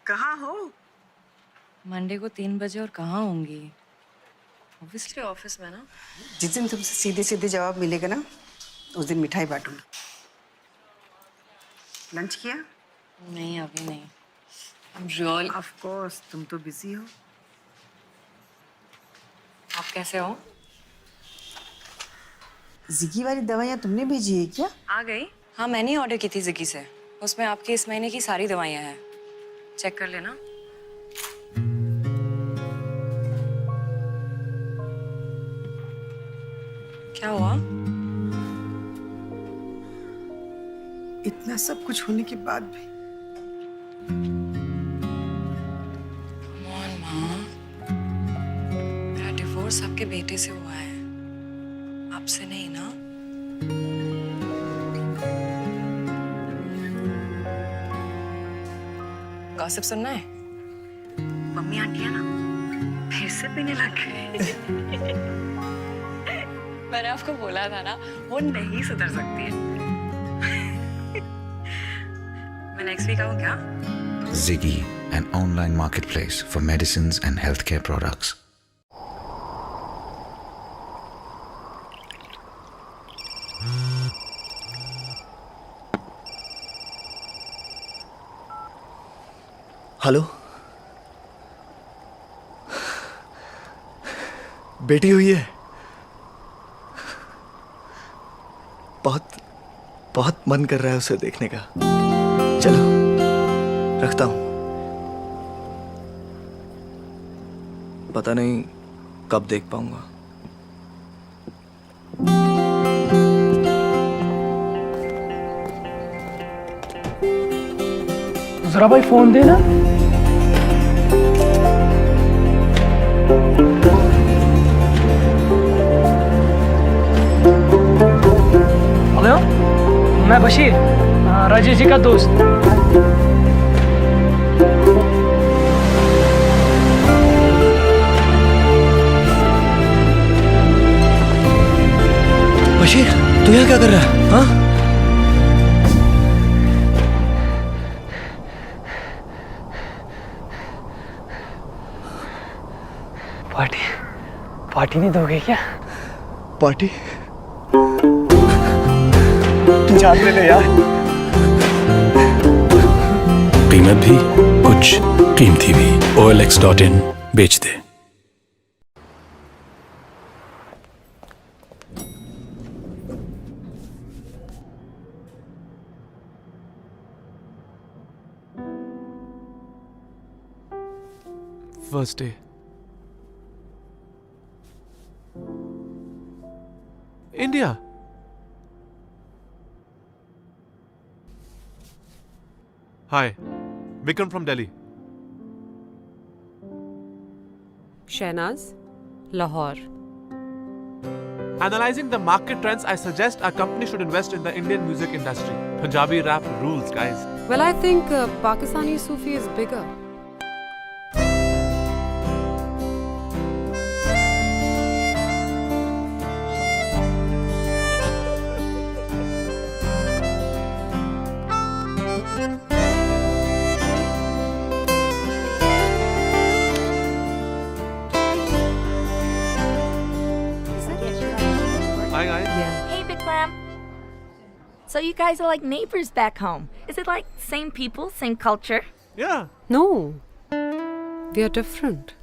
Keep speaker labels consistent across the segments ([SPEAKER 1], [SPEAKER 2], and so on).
[SPEAKER 1] कहाँ हो?
[SPEAKER 2] मंडे को 3 बजे और कहाँ होंगी? ऑब्वियसली ऑफिस में ना।
[SPEAKER 1] जिस दिन तुमसे सीधे सीधे जवाब मिलेगा ना, उस दिन मिठाई बांटूंगी। लंच किया?
[SPEAKER 2] नहीं अभी नहीं। I'm really...
[SPEAKER 1] ऑफ कोर्स, तुम तो बिजी हो।
[SPEAKER 2] आप कैसे हो?
[SPEAKER 1] जिगी वाली दवाइयाँ तुमने भेजी है क्या?
[SPEAKER 2] आ गई? हाँ मैंने ही ऑर्डर की थी जिगी से। उसमें आपके इस महीने की सारी दवाइयाँ हैं। चेक कर लेना। क्या हुआ?
[SPEAKER 1] इतना सब कुछ होने के बाद भी
[SPEAKER 2] मेरा डिवोर्स आपके बेटे से हुआ है, आपसे नहीं ना। गॉसिप सुनना है? मम्मी आंटी है ना, फिर से पीने लग गए। मैंने आपको बोला था ना, वो नहीं सुधर सकती है। मैं नेक्स्ट वीक आऊँ क्या?
[SPEAKER 3] Ziggy, an online marketplace for medicines and healthcare products.
[SPEAKER 4] Hello, बेटी हुई है। बहुत बहुत मन कर रहा है उसे देखने का। चलो रखता हूं। पता नहीं कब देख पाऊंगा।
[SPEAKER 5] जरा भाई फोन दे ना। हेलो, मैं बशीर, राजेश जी का दोस्त।
[SPEAKER 4] बशीर, तू यहाँ क्या कर रहा है? हाँ?
[SPEAKER 5] पार्टी नहीं दोगे क्या?
[SPEAKER 4] पार्टी? जान ले यार।
[SPEAKER 6] कीमत भी कुछ कीमती भी। OLX.in बेच दे।
[SPEAKER 7] First day. India. Hi, Vikram from Delhi.
[SPEAKER 8] Shehnaz, Lahore.
[SPEAKER 7] Analyzing the market trends, I suggest our company should invest in the Indian music industry. Punjabi rap rules, guys.
[SPEAKER 8] Well, I think Pakistani Sufi is bigger.
[SPEAKER 7] Hi, guys.
[SPEAKER 9] Hey, Bikram. So you guys are like neighbors back home. Is it like same people, same culture?
[SPEAKER 7] Yeah.
[SPEAKER 8] No, we are different.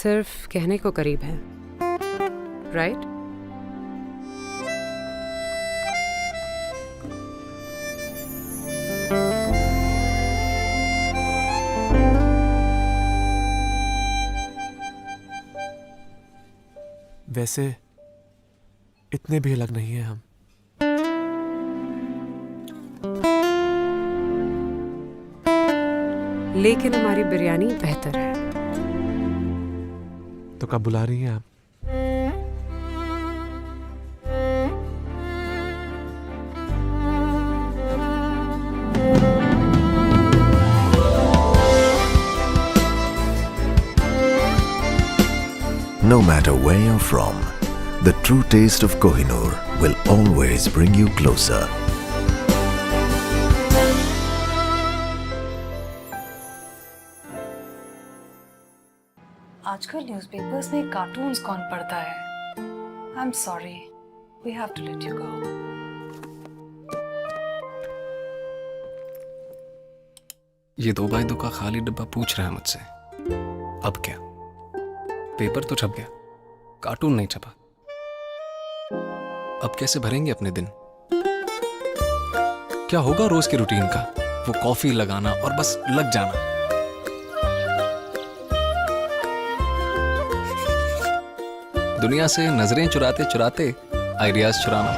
[SPEAKER 8] सिर्फ कहने को करीब हैं, right?
[SPEAKER 7] वैसे इतने भी अलग नहीं हैं हम।
[SPEAKER 8] लेकिन हमारी बिरयानी बेहतर है।
[SPEAKER 7] तो कब बुला रही हैं आप?
[SPEAKER 10] No matter where you're from, the true taste of Kohinoor will always bring you closer.
[SPEAKER 2] आजकल न्यूज़पेपर्स में कार्टून्स कौन पढ़ता है? I am sorry, we have to let you go.
[SPEAKER 11] ये 2x2 का खाली डब्बा पूछ रहा है मुझसे, अब क्या? पेपर तो छप गया, कार्टून नहीं छपा। अब कैसे भरेंगे अपने दिन? क्या होगा रोज की रूटीन का? वो कॉफी लगाना और बस लग जाना। दुनिया से नजरें चुराते चुराते आइडियाज चुराना।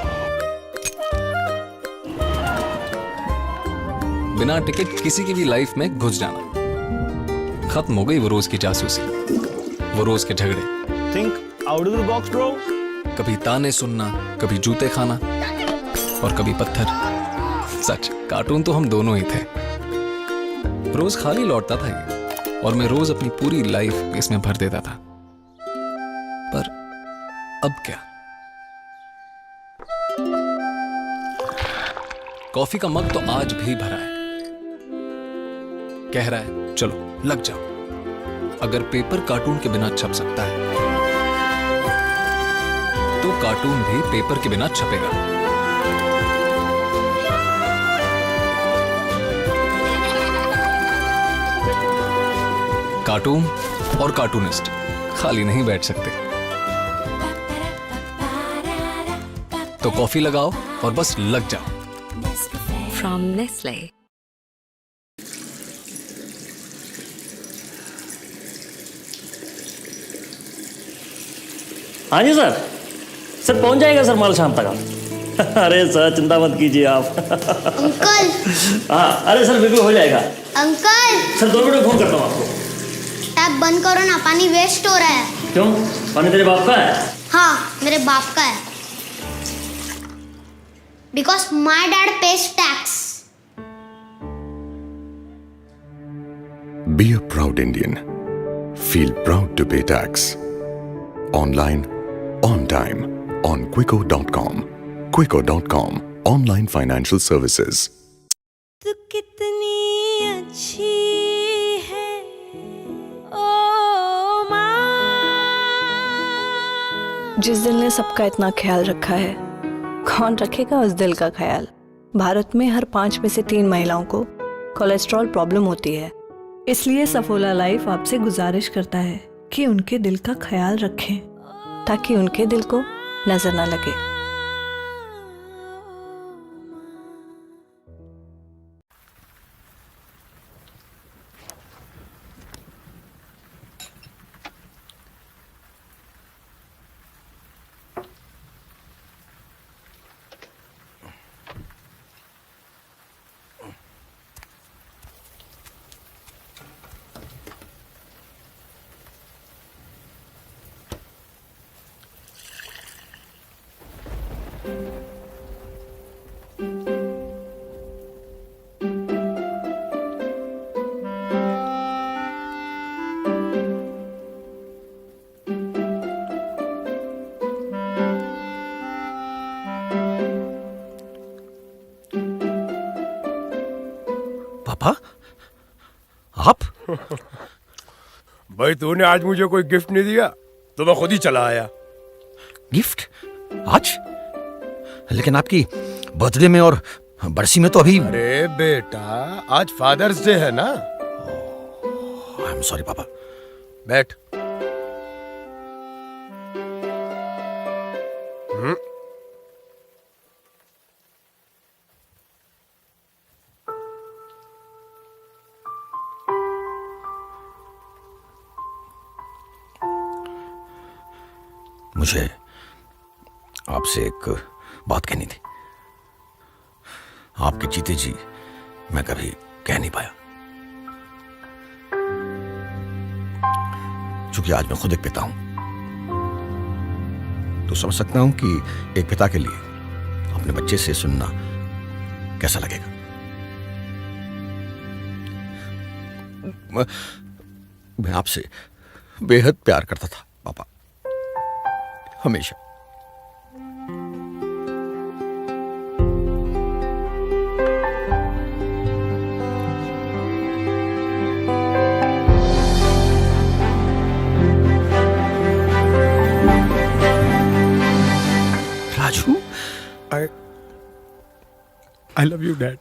[SPEAKER 11] बिना टिकट किसी की भी लाइफ में घुस जाना। खत्म हो गई वो रोज की जासूसी, वो रोज के झगड़े।
[SPEAKER 4] Think out of the box bro.
[SPEAKER 11] कभी ताने सुनना, कभी जूते खाना और कभी पत्थर। सच, कार्टून तो हम दोनों ही थे। रोज खाली लौटता था ये और मैं रोज अपनी पूरी लाइफ इसमें भर देता था। पर अब क्या? कॉफी का मग तो आज भी भरा है। कह रहा है चलो लग जाओ। अगर पेपर कार्टून के बिना छप सकता है तो कार्टून भी पेपर के बिना छपेगा। कार्टून और कार्टूनिस्ट खाली नहीं बैठ सकते। तो कॉफी लगाओ और बस लग जाओ।
[SPEAKER 2] From Nestle.
[SPEAKER 12] हाँ जी सर, सर पहुंच जाएगा सर माल शाम तक। अरे सर चिंता मत कीजिए आप।
[SPEAKER 13] अंकल।
[SPEAKER 12] हाँ अरे सर बिल्कुल हो जाएगा।
[SPEAKER 13] अंकल।
[SPEAKER 12] सर 2 मिनट में फोन करता हूँ आपको।
[SPEAKER 13] टैप बंद करो ना, पानी वेस्ट हो रहा है।
[SPEAKER 12] क्यों? पानी तेरे बाप का है?
[SPEAKER 13] हाँ मेरे बाप का है। Because my dad pays tax.
[SPEAKER 10] Be a proud Indian. Feel proud to pay tax. Online, on time, on Quicko.com. Quicko.com, online financial services.
[SPEAKER 13] तू कितनी अच्छी है ओ माँ।
[SPEAKER 2] जिस दिल ने सबका इतना ख्याल रखा है, कौन रखेगा उस दिल का ख्याल? भारत में हर 5 में से 3 महिलाओं को कोलेस्ट्रॉल प्रॉब्लम होती है। इसलिए सफोला लाइफ आपसे गुजारिश करता है कि उनके दिल का ख्याल रखें, ताकि उनके दिल को नजर न लगे।
[SPEAKER 14] पापा, आप?
[SPEAKER 15] भाई तूने आज मुझे कोई गिफ्ट नहीं दिया तो मैं खुद ही चला आया।
[SPEAKER 14] गिफ्ट? आज? लेकिन आपकी बर्थडे में और बरसी में तो अभी।
[SPEAKER 15] अरे बेटा, आज फादर्स डे है ना।
[SPEAKER 14] आई एम सॉरी पापा।
[SPEAKER 15] बैठ।
[SPEAKER 14] मुझे आपसे एक बात कहनी थी। आपके जीते जी मैं कभी कह नहीं पाया, क्योंकि आज मैं खुद एक पिता हूं, तो समझ सकता हूं कि एक पिता के लिए अपने बच्चे से सुनना कैसा लगेगा। मैं आपसे बेहद प्यार करता था पापा, हमेशा।
[SPEAKER 15] I love you, Dad.